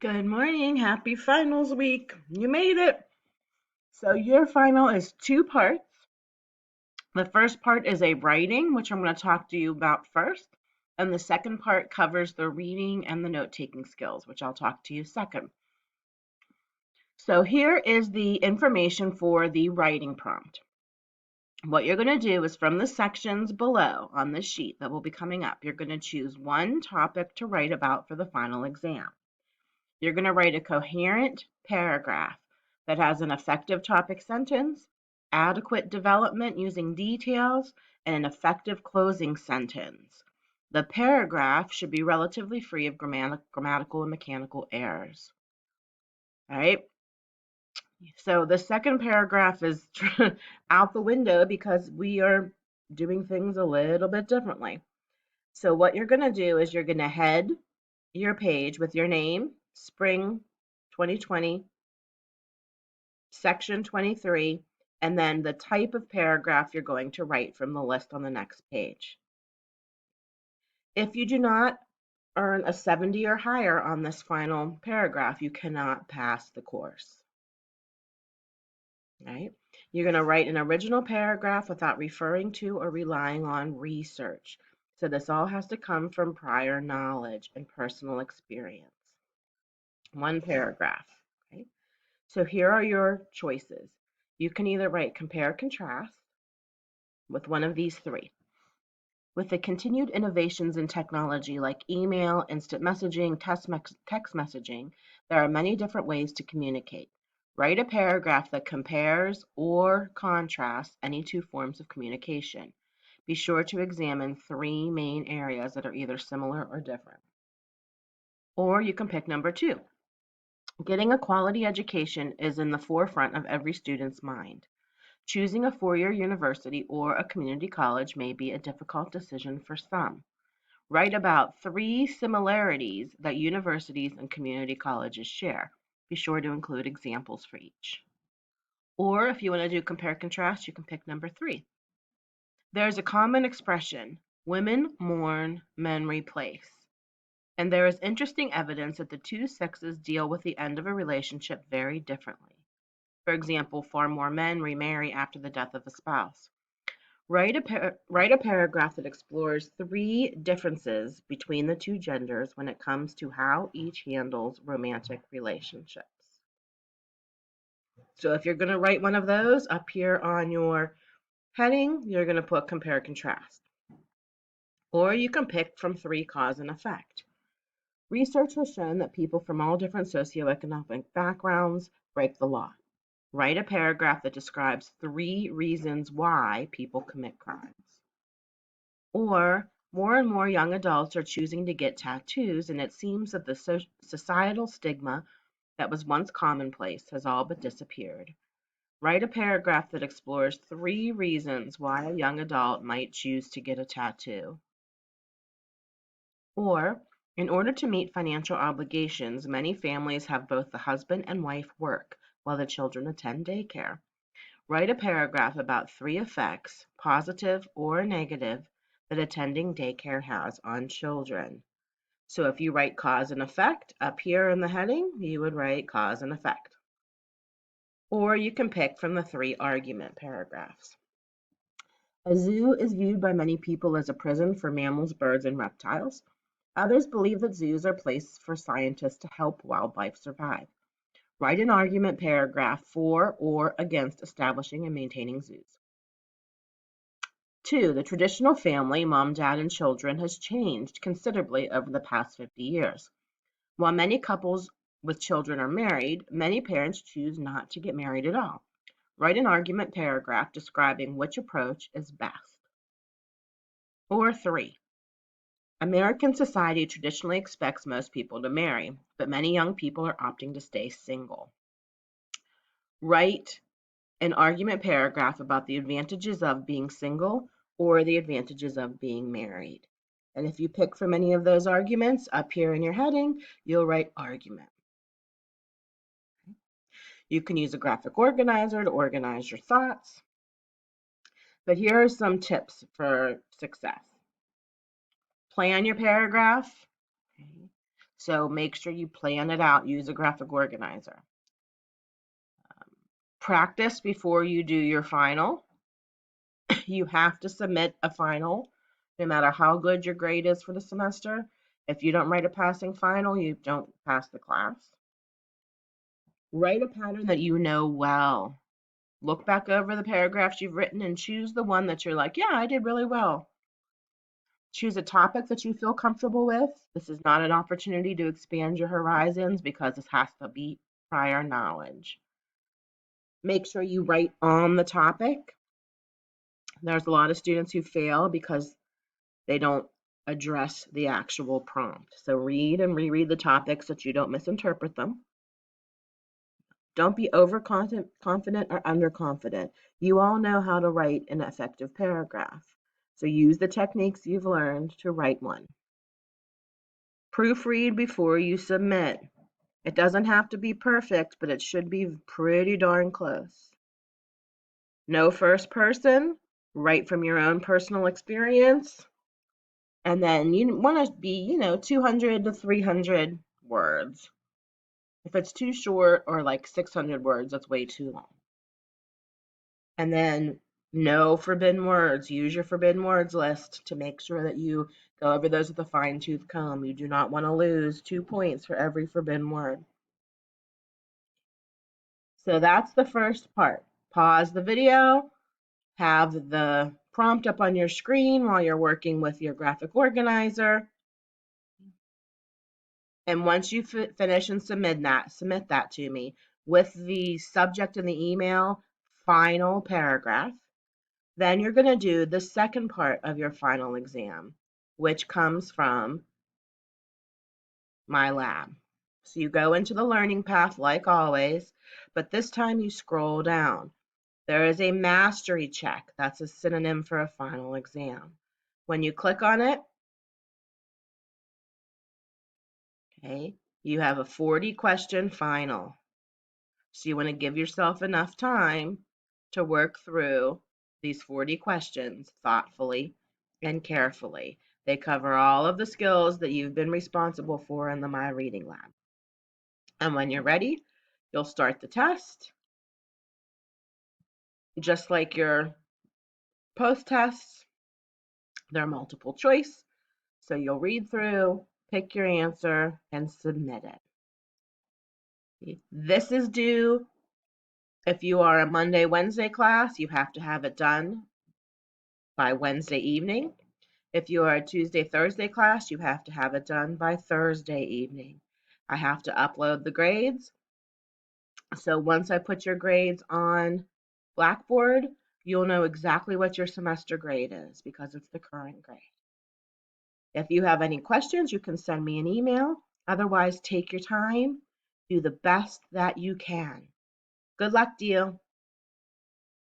Good morning. Happy finals week. You made it. So your final is two parts. The first part is a writing, which I'm going to talk to you about first. And the second part covers the reading and the note-taking skills, which I'll talk to you second. So here is the information for the writing prompt. What you're going to do is from the sections below on the sheet that will be coming up, you're going to choose one topic to write about for the final exam. You're going to write a coherent paragraph that has an effective topic sentence, adequate development using details, and an effective closing sentence. The paragraph should be relatively free of grammatical and mechanical errors. All right. So the second paragraph is out the window because we are doing things a little bit differently. So what you're going to do is you're going to head your page with your name, spring 2020, section 23, and then the type of paragraph you're going to write from the list on the next page. If you do not earn a 70 or higher on this final paragraph, you cannot pass the course. Right? You're going to write an original paragraph without referring to or relying on research. So this all has to come from prior knowledge and personal experience. One paragraph. Okay? So here are your choices. You can either write compare contrast with one of these three. With the continued innovations in technology like email, instant messaging, text messaging, there are many different ways to communicate. Write a paragraph that compares or contrasts any two forms of communication. Be sure to examine three main areas that are either similar or different. Or you can pick number two. Getting a quality education is in the forefront of every student's mind. Choosing a four-year university or a community college may be a difficult decision for some. Write about three similarities that universities and community colleges share. Be sure to include examples for each. Or if you want to do compare contrast, you can pick number three. There's a common expression, women mourn, men replace. And there is interesting evidence that the two sexes deal with the end of a relationship very differently. For example, far more men remarry after the death of a spouse. Write a paragraph that explores three differences between the two genders when it comes to how each handles romantic relationships. So if you're going to write one of those up here on your heading, you're going to put compare contrast. Or you can pick from three cause and effect. Research has shown that people from all different socioeconomic backgrounds break the law. Write a paragraph that describes three reasons why people commit crimes. Or more and more young adults are choosing to get tattoos, and it seems that the societal stigma that was once commonplace has all but disappeared. Write a paragraph that explores three reasons why a young adult might choose to get a tattoo. Or, in order to meet financial obligations, many families have both the husband and wife work while the children attend daycare. Write a paragraph about three effects, positive or negative, that attending daycare has on children. So if you write cause and effect up here in the heading, you would write cause and effect. Or you can pick from the three argument paragraphs. A zoo is viewed by many people as a prison for mammals, birds, and reptiles. Others believe that zoos are places for scientists to help wildlife survive. Write an argument paragraph for or against establishing and maintaining zoos. 2. The traditional family, mom, dad, and children, has changed considerably over the past 50 years. While many couples with children are married, many parents choose not to get married at all. Write an argument paragraph describing which approach is best. Or 3. American society traditionally expects most people to marry, but many young people are opting to stay single. Write an argument paragraph about the advantages of being single or the advantages of being married. And if you pick from any of those arguments up here in your heading, you'll write argument. You can use a graphic organizer to organize your thoughts. But here are some tips for success. Plan your paragraph. Okay. So make sure you plan it out. Use a graphic organizer. Practice before you do your final. You have to submit a final, no matter how good your grade is for the semester. If you don't write a passing final, you don't pass the class. Write a pattern that you know well. Look back over the paragraphs you've written and choose the one that you're like, yeah, I did really well. Choose a topic that you feel comfortable with. This is not an opportunity to expand your horizons because this has to be prior knowledge. Make sure you write on the topic. There's a lot of students who fail because they don't address the actual prompt. So read and reread the topics so that you don't misinterpret them. Don't be overconfident or underconfident. You all know how to write an effective paragraph. So use the techniques you've learned to write one. Proofread before you submit. It doesn't have to be perfect, but it should be pretty darn close. No first person, write from your own personal experience. And then you want to be, 200 to 300 words. If it's too short or like 600 words, that's way too long. And then no forbidden words. Use your forbidden words list to make sure that you go over those with a fine-tooth comb. You do not want to lose 2 points for every forbidden word. So that's the first part. Pause the video, have the prompt up on your screen while you're working with your graphic organizer. And once you finish and submit that to me with the subject in the email, final paragraph. Then you're going to do the second part of your final exam, which comes from my lab. So you go into the learning path like always, but this time you scroll down. There is a mastery check. That's a synonym for a final exam. When you click on it, okay, you have a 40-question final. So you want to give yourself enough time to work through these 40 questions thoughtfully and carefully. They cover all of the skills that you've been responsible for in the My Reading Lab. And when you're ready, you'll start the test. Just like your post tests, they're multiple choice. So you'll read through, pick your answer, and submit it. This is due. If you are a Monday, Wednesday class, you have to have it done by Wednesday evening. If you are a Tuesday, Thursday class, you have to have it done by Thursday evening. I have to upload the grades. So once I put your grades on Blackboard, you'll know exactly what your semester grade is because it's the current grade. If you have any questions, you can send me an email. Otherwise, take your time, do the best that you can. Good luck to you.